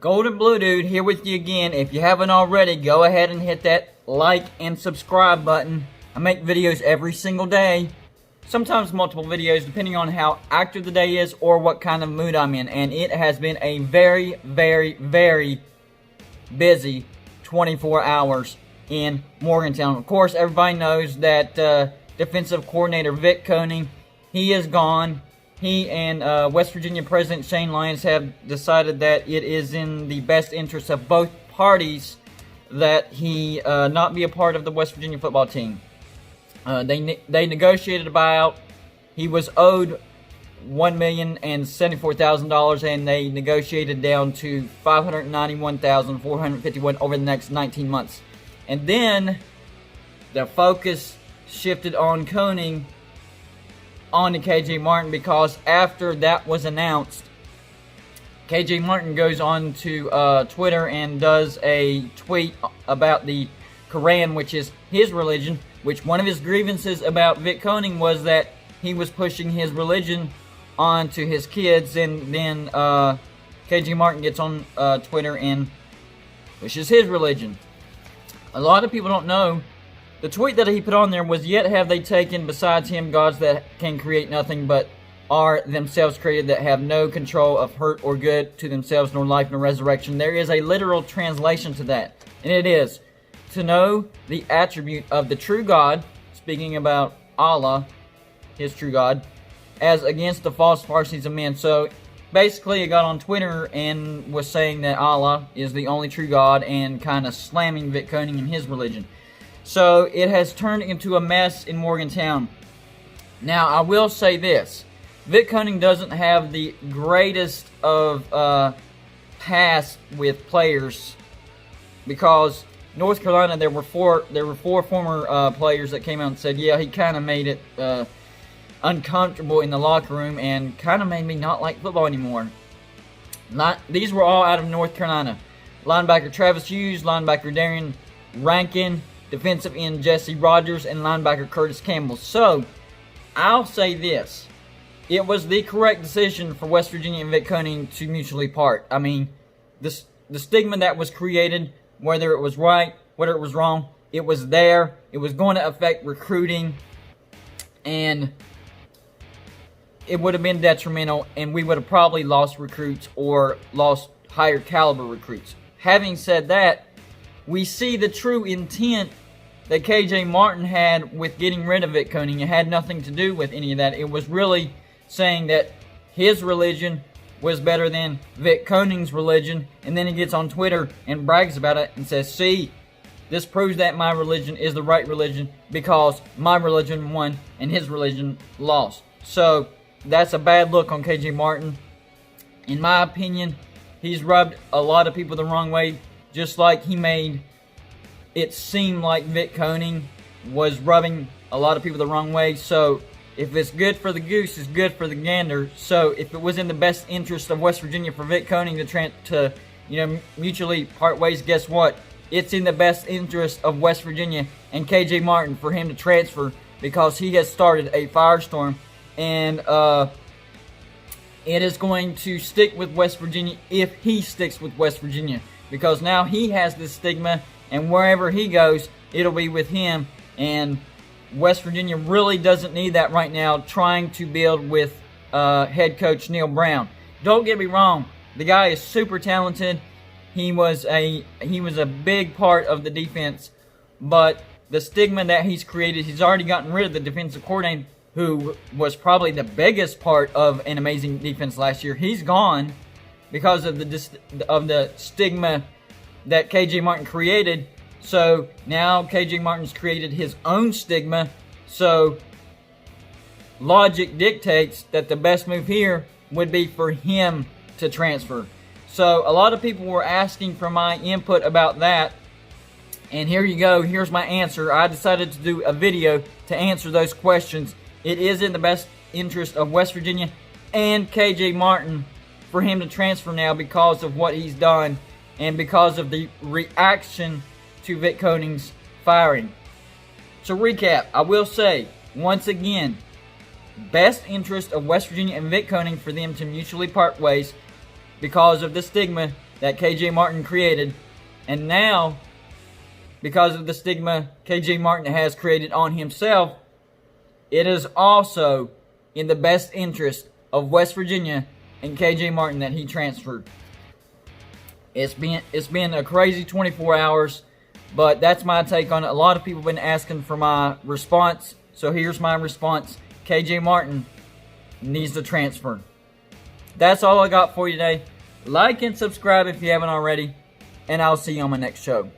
Golden Blue Dude here with you again. If you haven't already, go ahead and hit that like and subscribe button. I make videos every single day. Sometimes multiple videos depending on how active the day is or what kind of mood I'm in. And it has been a very, very, very busy 24 hours in Morgantown. Of course, everybody knows that defensive coordinator Vic Koenning, he is gone. He and West Virginia President Shane Lyons have decided that it is in the best interest of both parties that he not be a part of the West Virginia football team. They negotiated a buyout. He was owed $1,074,000, and they negotiated down to $591,451 over the next 19 months. And then the focus shifted on Koenning on to K.J.Martin, because after that was announced, K.J.Martin goes on to Twitter and does a tweet about the Quran, which is his religion, which one of his grievances about Vic Koenning was that he was pushing his religion onto his kids, and then K.J.Martin gets on Twitter and pushes his religion. A lot of people don't know the tweet that he put on there was, "Yet have they taken besides him gods that can create nothing but are themselves created, that have no control of hurt or good to themselves, nor life nor resurrection." There is a literal translation to that, and it is to know the attribute of the true God, speaking about Allah, his true God, as against the false farces of men. So basically, he got on Twitter and was saying that Allah is the only true God and kind of slamming Vic Koenning and his religion. So it has turned into a mess in Morgantown. Now, I will say this. Vic Koenning doesn't have the greatest of past with players, because North Carolina, there were four former players that came out and said, yeah, he kind of made it uncomfortable in the locker room and kind of made me not like football anymore. These were all out of North Carolina. Linebacker Travis Hughes, linebacker Darian Rankin, defensive end Jesse Rogers, and linebacker Curtis Campbell. So, I'll say this. It was the correct decision for West Virginia and Vic Koenning to mutually part. I mean, the stigma that was created, whether it was right, whether it was wrong, it was there. It was going to affect recruiting, and it would have been detrimental, and we would have probably lost recruits or lost higher caliber recruits. Having said that, we see the true intent that K.J.Martin had with getting rid of Vic Koenning. It had nothing to do with any of that. It was really saying that his religion was better than Vic Koenning's religion, and then he gets on Twitter and brags about it and says, see, this proves that my religion is the right religion because my religion won and his religion lost. So that's a bad look on K.J.Martin. In my opinion, he's rubbed a lot of people the wrong way, just like he made it seem like Vic Koenning was rubbing a lot of people the wrong way. So if it's good for the goose, it's good for the gander. So if it was in the best interest of West Virginia for Vic Koenning to mutually part ways, guess what? It's in the best interest of West Virginia and K.J.Martin for him to transfer, because he has started a firestorm, and it is going to stick with West Virginia if he sticks with West Virginia, because now he has this stigma, and wherever he goes, it'll be with him. And West Virginia really doesn't need that right now, trying to build with head coach Neil Brown. Don't get me wrong, the guy is super talented. He was a big part of the defense, but the stigma that he's created, he's already gotten rid of the defensive coordinator, who was probably the biggest part of an amazing defense last year. He's gone because of the stigma that K.J.Martin created. So now K.J.Martin's created his own stigma. So logic dictates that the best move here would be for him to transfer. So a lot of people were asking for my input about that, and here you go. Here's my answer. I decided to do a video to answer those questions. It is in the best interest of West Virginia and K.J.Martin for him to transfer now, because of what he's done and because of the reaction to Vic Koenning's firing. So recap, I will say, once again, best interest of West Virginia and Vic Koenning for them to mutually part ways because of the stigma that K.J. Martin created. And now, because of the stigma K.J. Martin has created on himself, it is also in the best interest of West Virginia and K.J. Martin that he transferred. It's been a crazy 24 hours, but that's my take on it. A lot of people have been asking for my response, so here's my response. K.J. Martin needs to transfer. That's all I got for you today. Like and subscribe if you haven't already, and I'll see you on my next show.